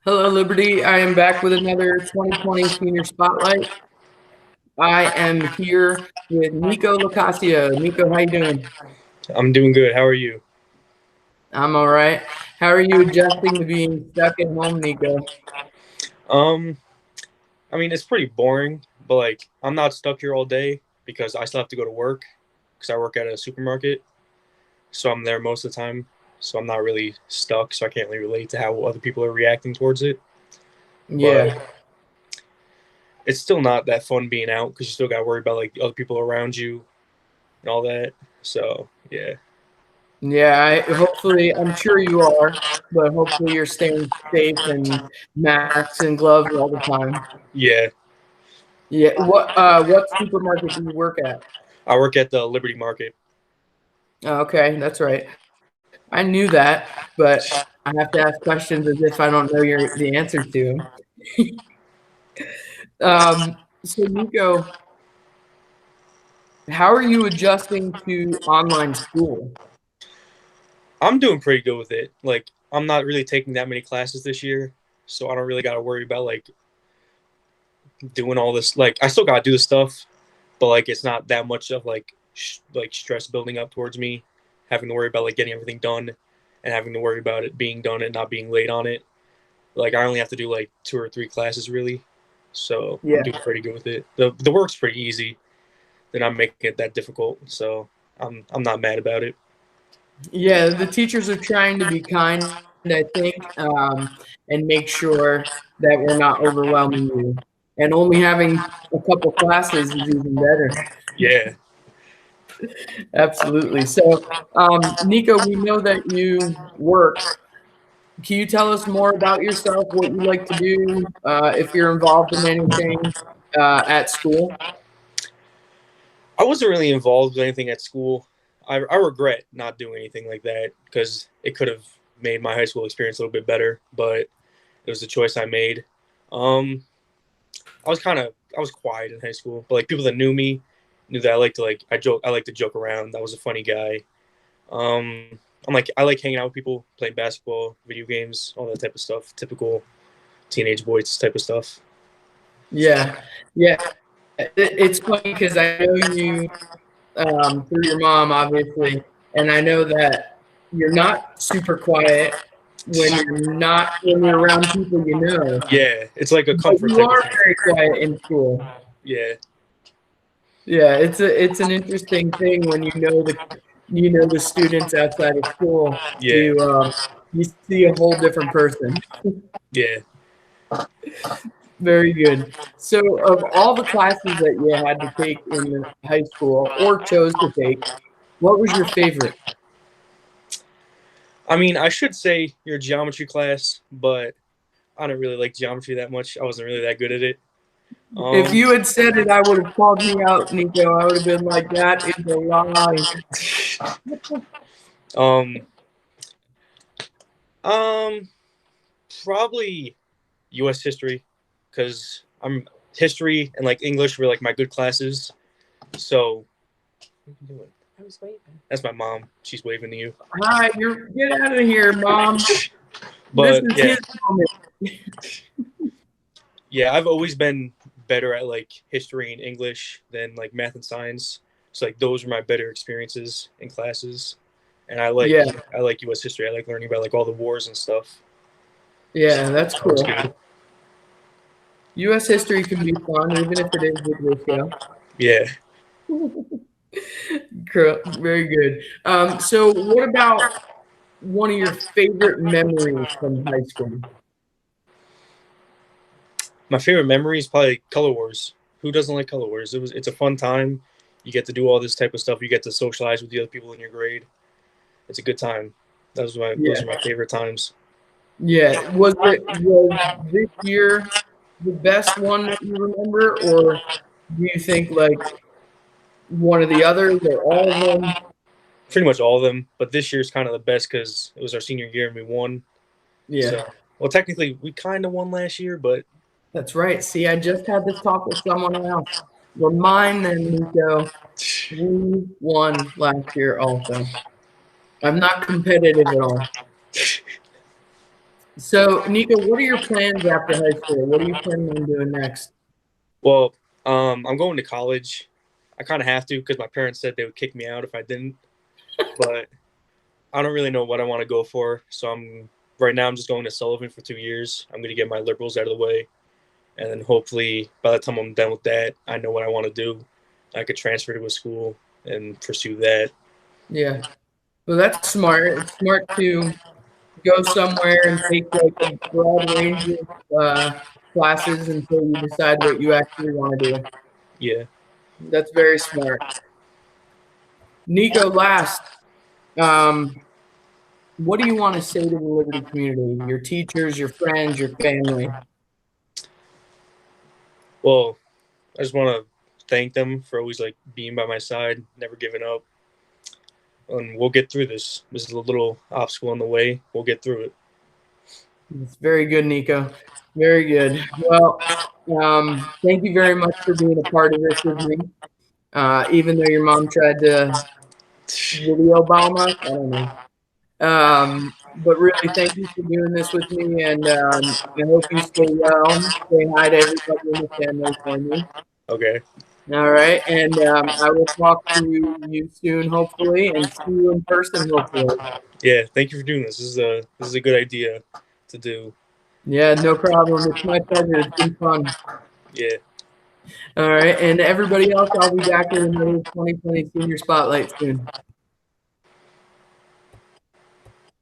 Hello, Liberty. I am back with another 2020 Senior Spotlight. I am here with Nico Locacsio. Nico, how you doing? I'm doing good. How are you? I'm all right. How are you adjusting to being stuck at home, Nico? Um, I mean, it's pretty boring, but I'm not stuck here all day because I still have to go to work because I work at a supermarket. So I'm there most of the time. So I'm not really stuck. So I can't really relate to how other people are reacting towards it. But Yeah. it's still not that fun being out because you still got to worry about other people around you and all that. So yeah, Yeah, hopefully, I'm sure you are, but hopefully you're staying safe and masks and gloves all the time. yeah. Yeah. What supermarket do you work at? I work at the Liberty Market. Oh, okay, that's right. I knew that, but I have to ask questions as if I don't know the answer to them. So Nico, how are you adjusting to online school? I'm doing pretty good with it. I'm not really taking that many classes this year, so I don't really got to worry about doing all this. I still gotta do the stuff, but it's not that much of stress building up towards me, having to worry about getting everything done, and having to worry about it being done and not being late on it. I only have to do two or three classes really, so I'm Yeah. doing pretty good with it. The work's pretty easy. They're not making it that difficult, so I'm not mad about it. Yeah, the teachers are trying to be kind, I think, and make sure that we're not overwhelming you. And only having a couple classes is even better. Yeah. Absolutely. So, Nico, we know that you work. Can you tell us more about yourself, what you like to do, if you're involved in anything at school? I wasn't really involved with anything at school. I regret not doing anything like that because it could have made my high school experience a little bit better, but it was the choice I made. Um, I was quiet in high school, but people that knew me knew that I like to I like to joke around. I was a funny guy. I like hanging out with people, playing basketball, video games, all that type of stuff. Typical teenage boys type of stuff. Yeah, yeah. It's funny because I know you through your mom, obviously, and I know that you're not super quiet when you're around people you know, Yeah, it's like a but comfort you type of are thing. very quiet in school. Yeah, Yeah, it's an interesting thing when you know the students outside of school. yeah, You see a whole different person. yeah. Very good. So, of all the classes that you had to take in high school or chose to take, what was your favorite? I mean, I should say your geometry class, but I didn't really like geometry that much. I wasn't really that good at it. If Um, you had said it, I would have called you out, Nico. I would have been like, that is a lie. um, um, Probably U.S. history, because I'm history and English were my good classes. So that's my mom. She's waving to you. Hi, you're get out of here, mom. This But is yeah, his moment. yeah, I've always been better at history and English than math and science. So those were my better experiences in classes. And Yeah, I like U.S. history. I like learning about all the wars and stuff. So yeah, that's that was cool. good. U.S. history can be fun, even if it is with Russia. Yeah. Very good. So, what about one of your favorite memories from high school? My favorite memory is probably Color Wars. Who doesn't like Color Wars? It's a fun time. You get to do all this type of stuff. You get to socialize with the other people in your grade. It's a good time. Those Yeah, are my favorite times. yeah. Was this year the best one that you remember, or do you think like one of the others or all of them? Pretty much all of them, but this year's kind of the best because it was our senior year and we won. Yeah, So, well, technically we kind of won last year, but that's right. See, I just had this talk with someone else. Remind them, Nico, we won last year also. I'm not competitive at all. So, Nico, what are your plans after high school? What are you planning on doing next? Well, I'm going to college. I kind of have to because my parents said they would kick me out if I didn't. But I don't really know what I want to go for. So right now I'm just going to Sullivan for 2 years. I'm going to get my liberals out of the way, and then hopefully by the time I'm done with that, I know what I want to do. I could transfer to a school and pursue that. Yeah. Well, that's smart. It's smart to go somewhere and take like a broad range of classes until you decide what you actually want to do. Yeah. That's very smart. Nico, last, um, what do you want to say to the Liberty community, your teachers, your friends, your family? Well, I just want to thank them for always like being by my side, never giving up, and we'll get through this. This is a little obstacle in the way. We'll get through it. It's very good, Nico. Very good. Well, thank you very much for being a part of this with me. Even though your mom tried to video bomb us, I don't know. But really, thank you for doing this with me, and I hope you stay well. Say hi to everybody in the family for me. Okay. All right, and I will talk to you soon, hopefully, and see you in person, hopefully. Yeah. Thank you for doing this. This is a good idea to do. Yeah, no problem. It's my pleasure. It's been fun. Yeah. All right, and everybody else, I'll be back with another 2020 Senior Spotlight soon.